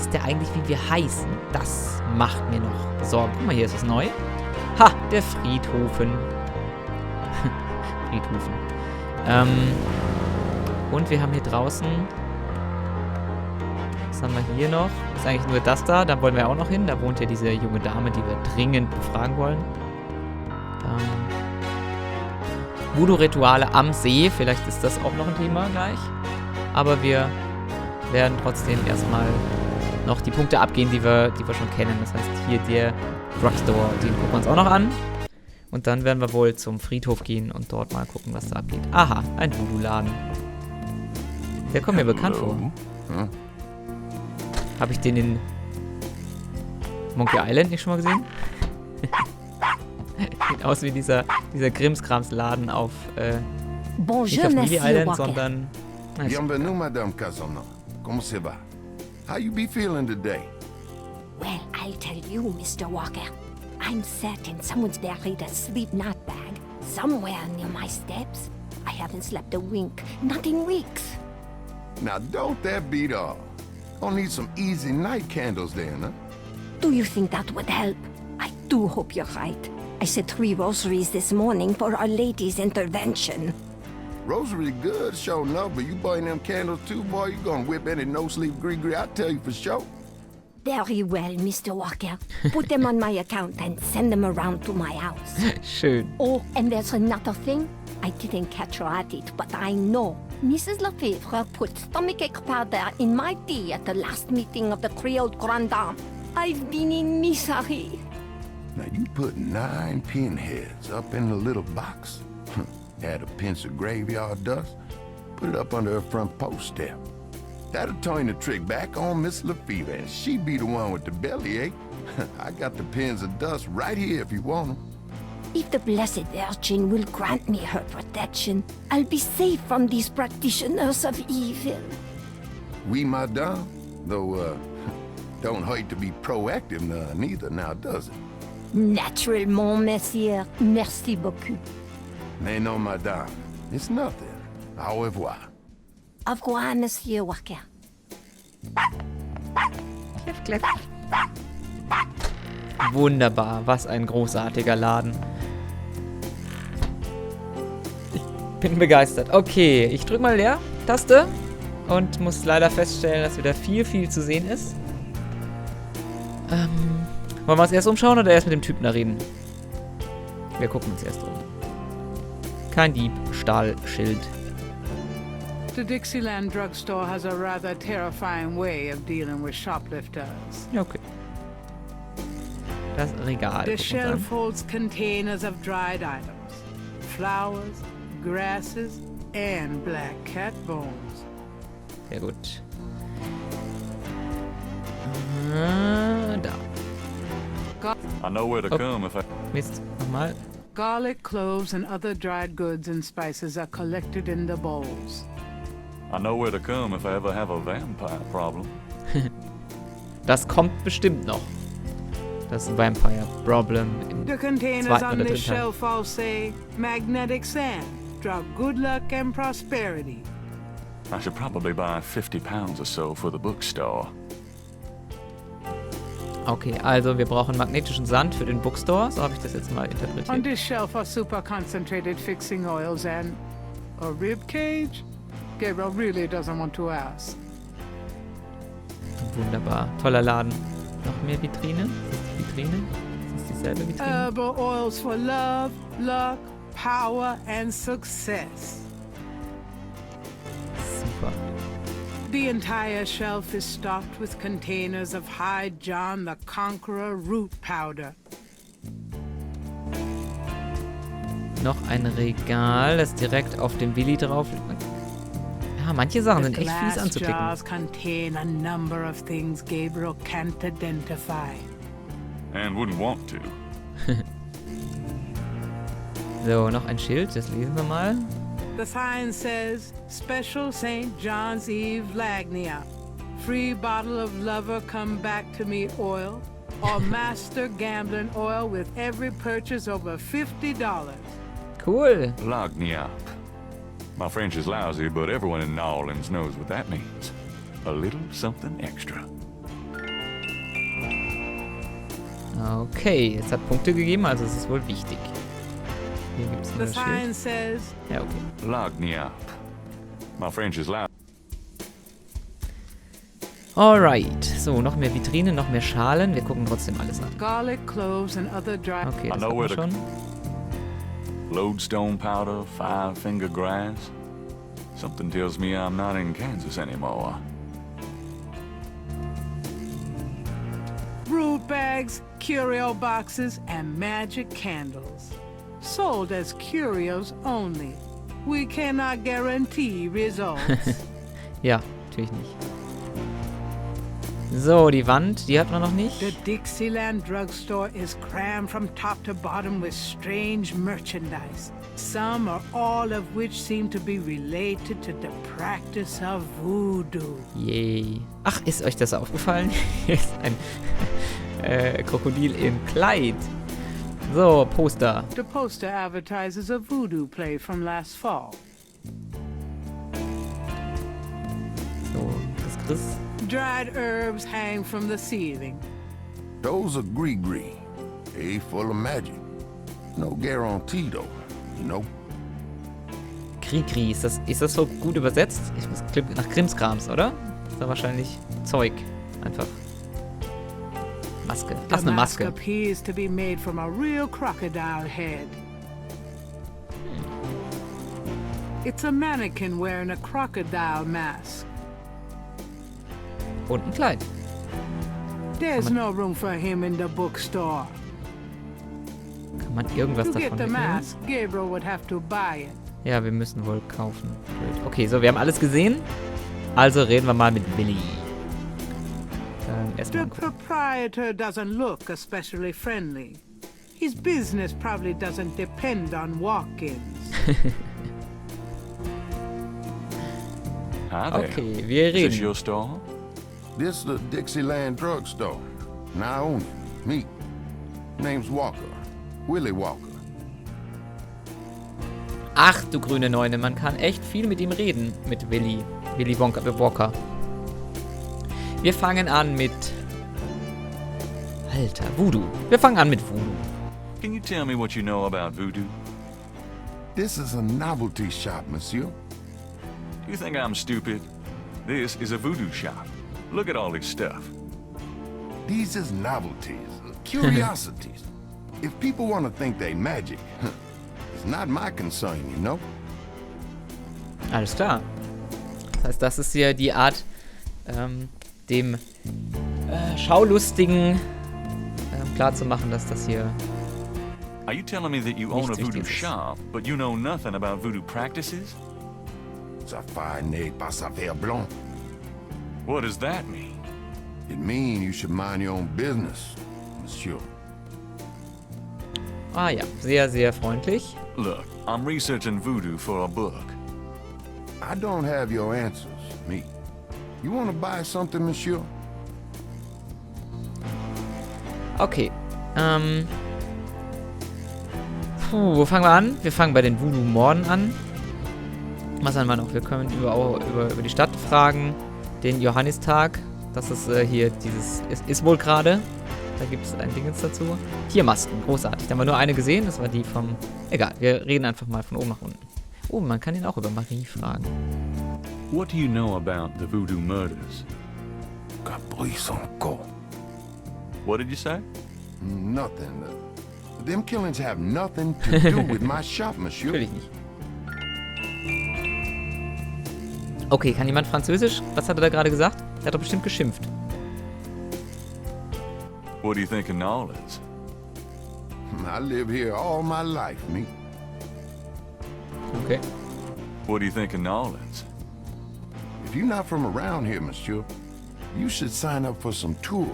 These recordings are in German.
weiß der eigentlich, wie wir heißen? Das macht mir noch Sorgen. Guck mal, hier ist was neu. Ha, der Friedhofen. Friedhofen. Und wir haben hier draußen... Was haben wir hier noch? Das ist eigentlich nur das da. Da wollen wir auch noch hin. Da wohnt ja diese junge Dame, die wir dringend befragen wollen. Voodoo-Rituale am See. Vielleicht ist das auch noch ein Thema gleich. Aber wir werden trotzdem erstmal noch die Punkte abgehen, die wir schon kennen. Das heißt, hier der Drugstore, den gucken wir uns auch noch an. Und dann werden wir wohl zum Friedhof gehen und dort mal gucken, was da abgeht. Aha, ein Voodoo-Laden. Der kommt mir bekannt vor. Hm? Habe ich den in Monkey Island nicht schon mal gesehen? Sieht aus wie dieser Krimskrams-Laden auf nicht auf Monkey Island, sondern... Bienvenue, Madame Casano. Comment ça va? How you be feeling today? Well, I'll tell you, Mr. Walker. I'm certain someone's buried a sleep knot bag somewhere near my steps. I haven't slept a wink, not in weeks. Now, don't that beat all? Gonna need some easy night candles then, huh? Do you think that would help? I do hope you're right. I said 3 rosaries this morning for Our Lady's intervention. Rosary good, sure enough, but you burn them candles too, boy, you gonna whip any no-sleep gree-gree, I tell you for sure. Very well, Mr. Walker. Put them on my account and send them around to my house. Schön. Oh, and there's another thing. I didn't catch her at it, but I know. Mrs. Lefebvre put stomachache powder in my tea at the last meeting of the Creole Grand Dame. I've been in misery. Now, you put 9 pinheads up in the little box. Add a pinch of graveyard dust, put it up under her front post step. That'll turn the trick back on Miss Lefebvre, and she be the one with the bellyache. I got the pins of dust right here if you want them. If the Blessed Virgin will grant me her protection, I'll be safe from these practitioners of evil. Oui, madame. Though, don't hurt to be proactive neither now, does it? Naturellement, monsieur. Merci beaucoup. Mais non, madame. It's nothing. Au revoir. Au revoir, Monsieur Walker. Klipp, klipp. Wunderbar, was ein großartiger Laden. Ich bin begeistert. Okay, ich drücke mal Leertaste und muss leider feststellen, dass wieder viel zu sehen ist. Wollen wir uns erst umschauen oder erst mit dem Typen da reden? Wir gucken uns erst um. Kein Dieb, Stahl, Schild. The Dixieland drugstore has a rather terrifying way of dealing with shoplifters. Okay. Das Regal. The shelf holds containers of dried items, flowers, grasses, and black cat bones. Sehr gut. Da. I know where to come if I... Mist, nochmal. Garlic, cloves, and other dried goods and spices are collected in the bowls. I know where to come if I ever have a vampire problem. Das kommt bestimmt noch. Das Vampire Problem im The containers zweiten on oder this dritten Teil. shelf all say magnetic sand, drop good luck and prosperity. I should probably buy 50 pounds or so for the bookstore. Okay, also wir brauchen magnetischen Sand für den Bookstore. So habe ich das jetzt mal On interpretiert. this shelf are super concentrated fixing oils and a rib cage? Gabriel really doesn't want to ask. Wunderbar. Toller Laden. Noch mehr Vitrine? Ist das die Vitrine? Ist das dieselbe Vitrine? Herbal oils for love, luck, power, and success. Super. The entire shelf is stocked with containers of High John the Conqueror root powder. Noch ein Regal, das direkt auf dem Willi drauf liegt. Ja, manche Sachen sind echt fies Glass anzuklicken. jars contain a number of things Gabriel can't identify. And wouldn't want to. So, noch ein Schild, das lesen wir mal. The sign says, Special St. John's Eve Lagnia. Free bottle of lover come back to me oil. Or master gambling oil with every purchase over $50. Cool. Lagnia. My French is lousy, but everyone in New Orleans knows what that means. A little something extra. Okay, es hat Punkte gegeben, also es ist wohl wichtig. Hier gibt es The ein sign Schild. says, Ja, okay. Lagnia. My French is loud. Alright. So, noch mehr Vitrinen, noch mehr Schalen. Wir gucken trotzdem alles an. garlic, cloves, and other dry... Okay, I das know haben wir where schon. Lodestone powder, five-finger grass. Something tells me I'm not in Kansas anymore. Fruit bags, curio boxes, and magic candles. Sold as curios only. We cannot guarantee results. Ja, natürlich nicht. So, die Wand, die hat man noch nicht. The Dixieland drugstore is crammed from top to bottom with strange merchandise. Some or all of which seem to be related to the practice of voodoo. Yay. Ach, ist euch das aufgefallen? Hier ist ein Krokodil im Kleid. So, Poster. The poster advertises a voodoo play from last fall. So, Chris. Dried herbs hang from the ceiling. Those are gree-gree. They full of magic. No guarantee, though. You know? Kri-Kri, ist das so gut übersetzt? Klingt nach Krimskrams, oder? Ist da wahrscheinlich Zeug. Einfach. Maske. Ach, The eine mask Maske. appears to be made from a real crocodile head. It's a mannequin wearing a crocodile mask. Und ein Kleid. There's no room for him in the bookstore. Kann man irgendwas To davon get the mitnehmen? mask, Gabriel would have to buy it. Ja, wir müssen wohl kaufen. Blöd. Okay, so, wir haben alles gesehen. Also reden wir mal mit Willi. Erstmal The gucken. proprietor doesn't look especially friendly. His business probably doesn't depend on walk-ins. Hi there. Okay, wir Is this reden. your store? This is the Dixieland drugstore. And I own it. Me. Name's Walker. Willie Walker. Ach, du grüne Neune, man kann echt viel mit ihm reden. Mit Willi. Willi Walker. Wir fangen an mit... Alter, Voodoo. Wir fangen an mit Voodoo. Can you tell me what you know about voodoo? This is a novelty shop, monsieur. Do you think I'm stupid? This is a voodoo shop. Look at all this stuff. These is novelties, curiosities. If people want to think they magic, it's not my concern, you know? Alles klar. Das heißt, das ist ja die Art, dem Schaulustigen klarzumachen, dass das hier... Are you telling me that you own a Nichts voodoo Wichtiges. shop, but you know nothing about voodoo practices? Ça fait ne pas savoir blanc. What does that mean? It mean you should mind your own business, monsieur. Ah ja, sehr, sehr freundlich. Look, I'm researching voodoo for a book. I don't have your answers, me. You want to buy something, monsieur? Okay. Wo fangen wir an? Wir fangen bei den Voodoo-Morden an. Was haben wir noch? Wir können über die Stadt fragen. Den Johannistag. Das ist hier dieses... Ist wohl gerade. Da gibt es ein Dingens dazu. Hier Masken. Großartig. Da haben wir nur eine gesehen. Das war die vom... Egal. Wir reden einfach mal von oben nach unten. Oh, man kann ihn auch über Marie fragen. What do you know about the voodoo murders? Caprice encore. What did you say? Nothing. Them killings have nothing to do with my shop, monsieur. Natürlich nicht. Okay, kann jemand Französisch? Was hat er da gerade gesagt? Er hat doch bestimmt geschimpft. What do you think of New Orleans? I live here all my life, me. Okay. What do you think of New Orleans? If you're not from around here, monsieur, you should sign up for some tours.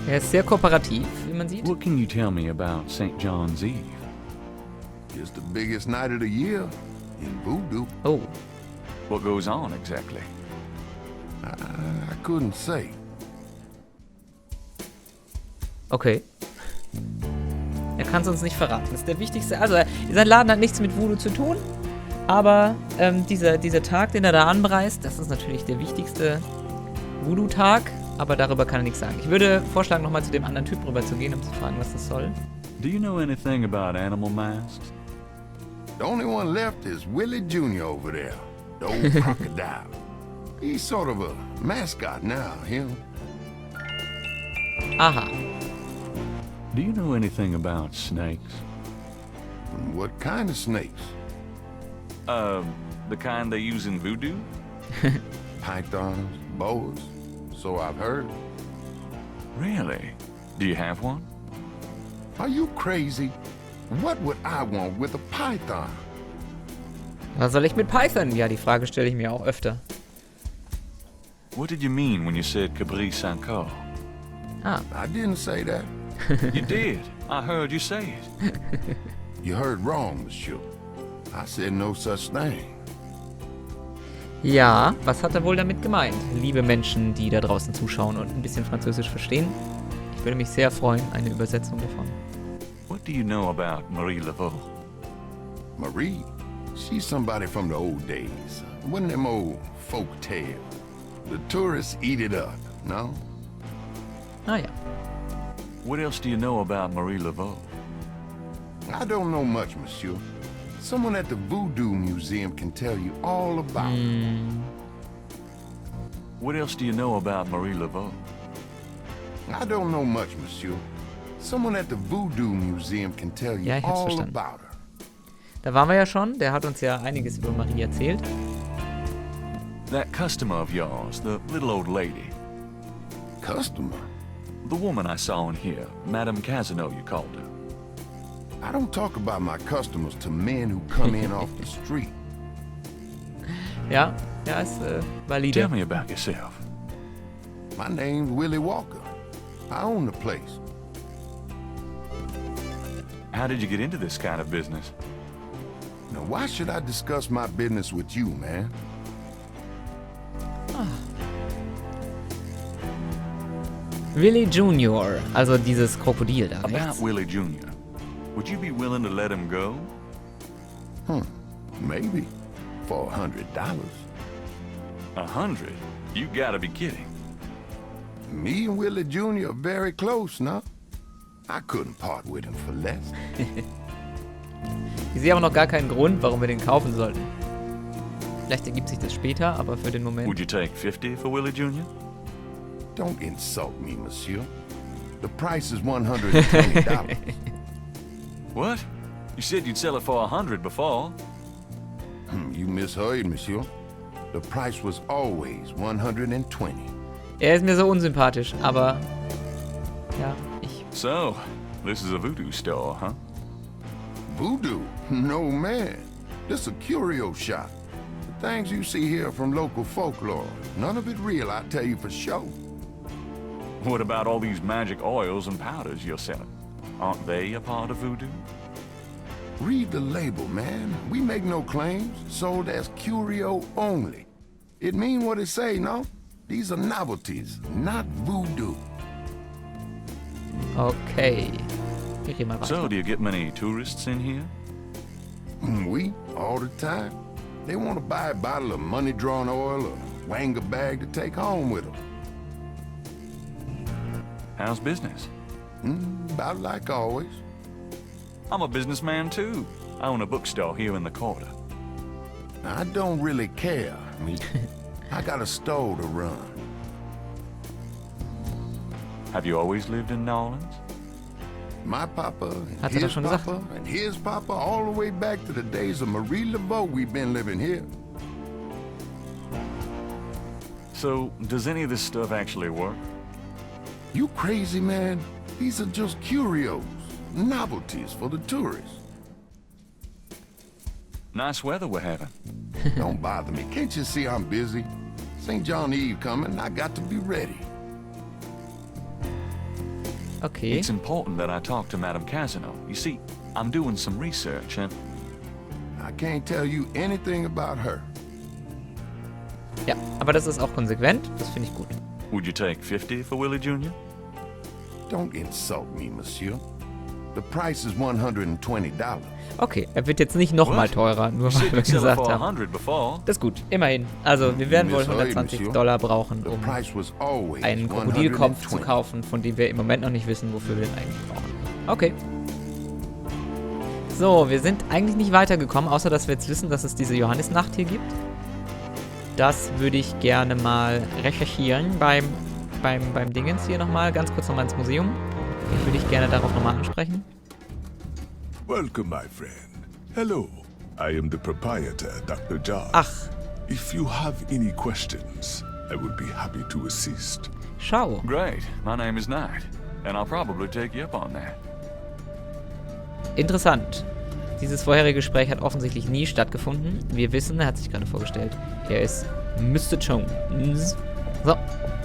Er ist sehr kooperativ, wie man sieht. What can you tell me about St. John's Eve? It's the biggest night of the year in voodoo. Oh, What goes on exactly? I couldn't say. okay. Er kann es uns nicht verraten. Das ist der wichtigste. Also, sein Laden hat nichts mit Voodoo zu tun. Aber dieser Tag, den er da anpreist, das ist natürlich der wichtigste Voodoo-Tag. aber darüber kann er nichts sagen. Ich würde vorschlagen, nochmal zu dem anderen Typ rüber zu gehen, um zu fragen, was das soll. Do you know anything about animal masks? The only one left is Willie Jr. over there, the old crocodile. He's sort of a mascot now, him. Aha. Do you know anything about snakes? What kind of snakes? The kind they use in voodoo? Pythons, boas, so I've heard. Really? Do you have one? Are you crazy? What would I want with a python? Was soll ich mit Python? Ja, die Frage stelle ich mir auch öfter. What did you mean when you said Caprice encore? Ah. I didn't say that. You did. I heard you say it. You heard wrong, monsieur. I said no such thing. Ja, was hat er wohl damit gemeint? Liebe Menschen, die da draußen zuschauen und ein bisschen Französisch verstehen. Ich würde mich sehr freuen, eine Übersetzung davon. What do you know about Marie Laveau? Marie? She's somebody from the old days. One of them old folk tales. The tourists eat it up, no? Ah ja. What else do you know about Marie Laveau? I don't know much, monsieur. Someone at the Voodoo Museum can tell you all about it. What else do you know about Marie Laveau? I don't know much, monsieur. Someone at the Voodoo Museum can tell you Ja, ich hab's all verstanden. about her. Da waren wir ja schon. Der hat uns ja einiges über Marie erzählt. That customer of yours, the little old lady. Customer? The woman I saw in here, Madame Casino, you called her. I don't talk about my customers to men who come in off the street. Ja, ja, ist valide. Tell me about yourself. My name's Willie Walker. I own the place. How did you get into this kind of business? Now, why should I discuss my business with you, man? Willie Jr., also dieses Krokodil da About rechts. Willie Jr. Would you be willing to let him go? Maybe. For $100. 100? You gotta be kidding. Me and Willie Jr. are very close now. I couldn't part with him for less. Ich sehe aber noch gar keinen Grund, warum wir den kaufen sollten. Vielleicht ergibt sich das später, aber für den Moment... Would you take 50 for Willie Jr.? Don't insult me, monsieur. The price is $120. What? You said you'd sell it for 100 before. You misheard, monsieur. The price was always 120. Er ist mir so unsympathisch, aber... Ja, ich... So, this is a voodoo store, huh? Voodoo? No, man. This a curio shop. The things you see here from local folklore. None of it real, I tell you for sure. What about all these magic oils and powders you're selling? Aren't they a part of voodoo? Read the label, man. We make no claims. Sold as curio only. It mean what it say, no? These are novelties, not voodoo. Okay. Wir gehen mal weiter. So, do you get many tourists in here? We, all the time. They want to buy a bottle of money-drawn oil or wang a bag to take home with them. How's business? About like always. I'm a businessman too. I own a bookstore here in the quarter. I don't really care. I got a store to run. Have you always lived in New Orleans? My papa and Hat er his das schon gesagt? papa and his papa, all the way back to the days of Marie Laveau, we've been living here. So, does any of this stuff actually work? You crazy, man? These are just curios, novelties for the tourists. Nice weather we're having. Don't bother me. Can't you see I'm busy? St. John Eve coming. I got to be ready. Okay. It's important that I talk to Madame Casino. You see, I'm doing some research and... I can't tell you anything about her. Ja, aber das ist auch konsequent. Das finde ich gut. Would you take 50 for Willie Jr.? Don't insult me, monsieur. The price is $120. Okay, er wird jetzt nicht nochmal What? teurer, nur You weil said wir you'd sell it gesagt for haben. 100 before. Das ist gut, immerhin. Also, wir werden wohl Missouri, $120 Monsieur. brauchen, The um price was always einen Krokodilkopf zu 120. kaufen, von dem wir im Moment noch nicht wissen, wofür wir den eigentlich brauchen. Okay. So, wir sind eigentlich nicht weitergekommen, außer dass wir jetzt wissen, dass es diese Johannisnacht hier gibt. Das würde ich gerne mal recherchieren beim Dingens hier nochmal. Ganz kurz nochmal ins Museum. Den würde ich gerne darauf nochmal ansprechen. Welcome, my friend. Hello. I am the proprietor, Dr. John. Ach, If you have any questions, I would be happy to assist. schau. Great. My name is Knight, and I'll probably take you up on that. Interessant. Dieses vorherige Gespräch hat offensichtlich nie stattgefunden. Wir wissen, er hat sich gerade vorgestellt, er ist Mr. Jones. So,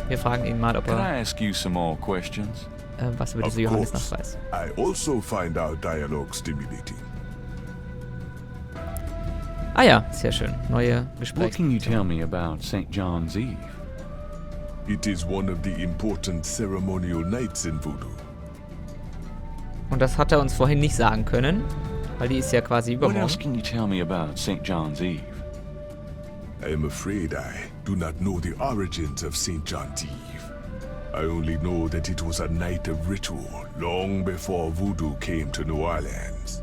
wir fragen ihn mal, ob Can er I ask you some more questions? was über Of diese course, Johannisnacht weiß. I also find our dialogue stimulating. Ah ja, sehr schön. Neue What Gespräche. can you tell me about St. John's Eve? It is one of the important ceremonial nights in Voodoo. Und das hat er uns vorhin nicht sagen können, weil die ist ja quasi What else übermorgen. can you tell me about St. John's Eve? I am afraid I do not know the origins of St. John's Eve. I only know that it was a night of ritual long before Voodoo came to New Orleans.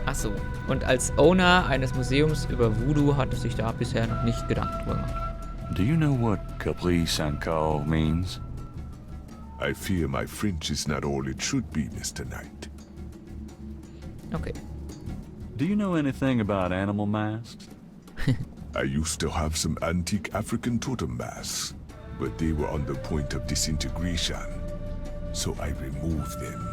Achso. Und als Owner eines Museums über Voodoo hat es sich da bisher noch nicht Gedanken drüber gemacht. Do you know what caprice and call means? I fear my French is not all it should be, Mr. Knight. Okay. Do you know anything about animal masks? I used to have some antique African totem masks, but they were on the point of disintegration, so I removed them.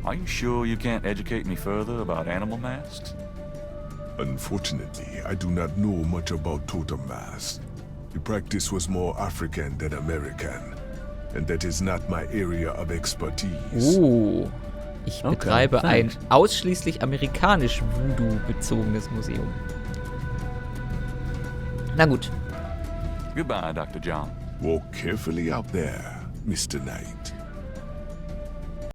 Are you sure you can't educate me further about animal masks? Unfortunately, I do not know much about totem masks. The practice was more African than American, and that is not my area of expertise. Ich Okay, betreibe ein thanks. ausschließlich amerikanisch Voodoo-bezogenes Museum. Na gut. Goodbye, Dr. John. Walk carefully out there, Mr. Knight.